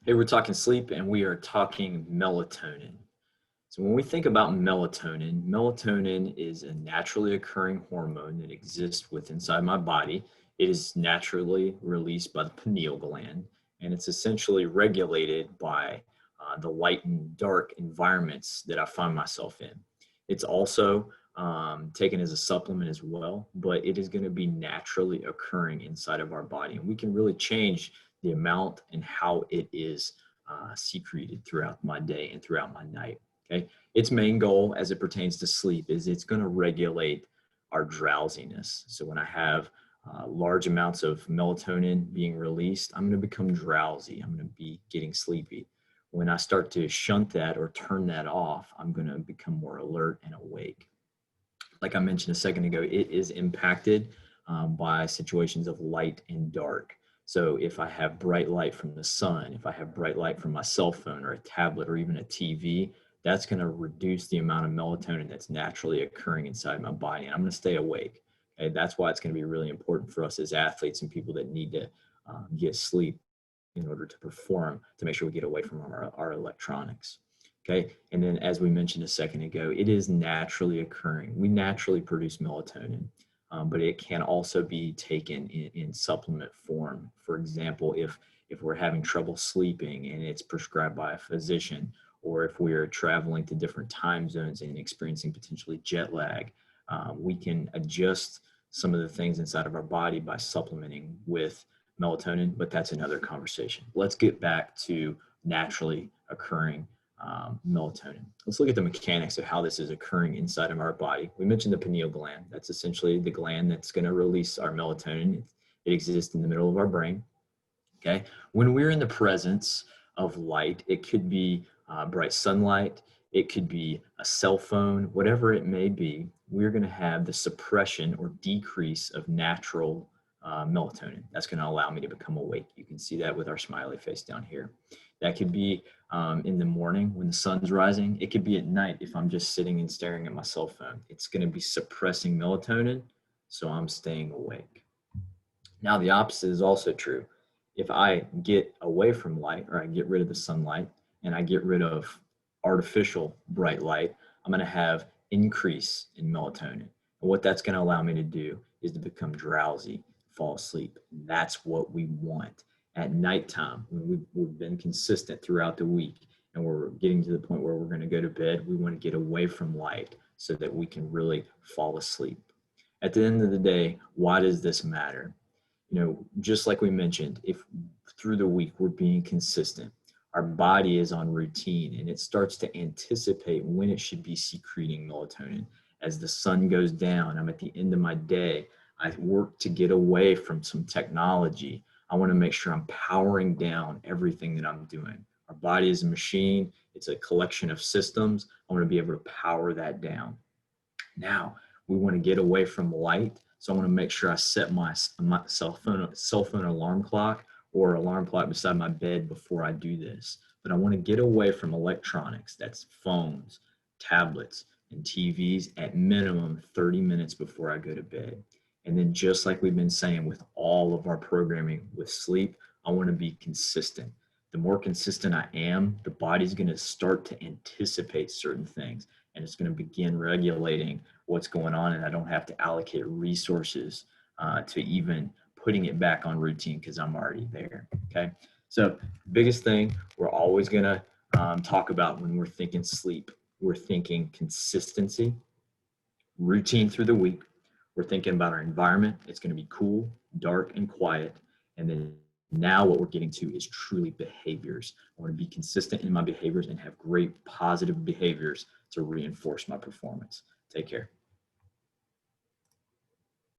Hey, we're talking sleep and we are talking melatonin. So, when we think about melatonin, melatonin is a naturally occurring hormone that exists within inside my body. It is naturally released by the pineal gland, and it's essentially regulated by the light and dark environments that I find myself in. It's also taken as a supplement as well, but it is going to be naturally occurring inside of our body, and we can really change the amount and how it is secreted throughout my day and throughout my night. Okay. Its main goal as it pertains to sleep is it's going to regulate our drowsiness. So when I have large amounts of melatonin being released, I'm going to become drowsy. I'm going to be getting sleepy. When I start to shunt that or turn that off, I'm going to become more alert and awake. Like I mentioned a second ago, it is impacted by situations of light and dark. So if I have bright light from the sun, if I have bright light from my cell phone or a tablet or even a TV, that's going to reduce the amount of melatonin that's naturally occurring inside my body. And I'm going to stay awake. Okay? That's why it's going to be really important for us as athletes and people that need to get sleep in order to perform, to make sure we get away from our electronics. Okay. And then, as we mentioned a second ago, it is naturally occurring. We naturally produce melatonin, but it can also be taken in supplement form. For example, if we're having trouble sleeping and it's prescribed by a physician, or if we're traveling to different time zones and experiencing potentially jet lag, we can adjust some of the things inside of our body by supplementing with melatonin, but that's another conversation. Let's get back to naturally occurring melatonin. Let's look at the mechanics of how this is occurring inside of our body. We mentioned the pineal gland. That's essentially the gland that's going to release our melatonin. It exists in the middle of our brain. Okay. When we're in the presence of light, it could be bright sunlight, it could be a cell phone, whatever it may be, we're going to have the suppression or decrease of natural melatonin. That's going to allow me to become awake. You can see that with our smiley face down here. That could be in the morning when the sun's rising. It could be at night if I'm just sitting and staring at my cell phone. It's going to be suppressing melatonin, so I'm staying awake. Now, the opposite is also true. If I get away from light, or I get rid of the sunlight and I get rid of artificial bright light, I'm going to have increase in melatonin. And what that's going to allow me to do is to become drowsy, fall asleep. That's what we want. At nighttime, when we've been consistent throughout the week and we're getting to the point where we're going to go to bed, we want to get away from light so that we can really fall asleep. At the end of the day, why does this matter? Just like we mentioned, if through the week we're being consistent, our body is on routine and it starts to anticipate when it should be secreting melatonin. As the sun goes down, I'm at the end of my day, I work to get away from some technology. I want to make sure I'm powering down everything that I'm doing. Our body is a machine, it's a collection of systems. I want to be able to power that down. Now, we want to get away from light. So I want to make sure I set my cell phone alarm clock or alarm clock beside my bed before I do this. But I want to get away from electronics. That's phones, tablets, and TVs at minimum 30 minutes before I go to bed. And then, just like we've been saying with all of our programming with sleep, I want to be consistent. The more consistent I am, the body's going to start to anticipate certain things and it's going to begin regulating what's going on, and I don't have to allocate resources to even putting it back on routine because I'm already there. Okay. So biggest thing we're always going to talk about when we're thinking sleep, we're thinking consistency, routine through the week. We're thinking about our environment. It's going to be cool, dark, and quiet. And then now what we're getting to is truly behaviors. I want to be consistent in my behaviors and have great positive behaviors to reinforce my performance. Take care.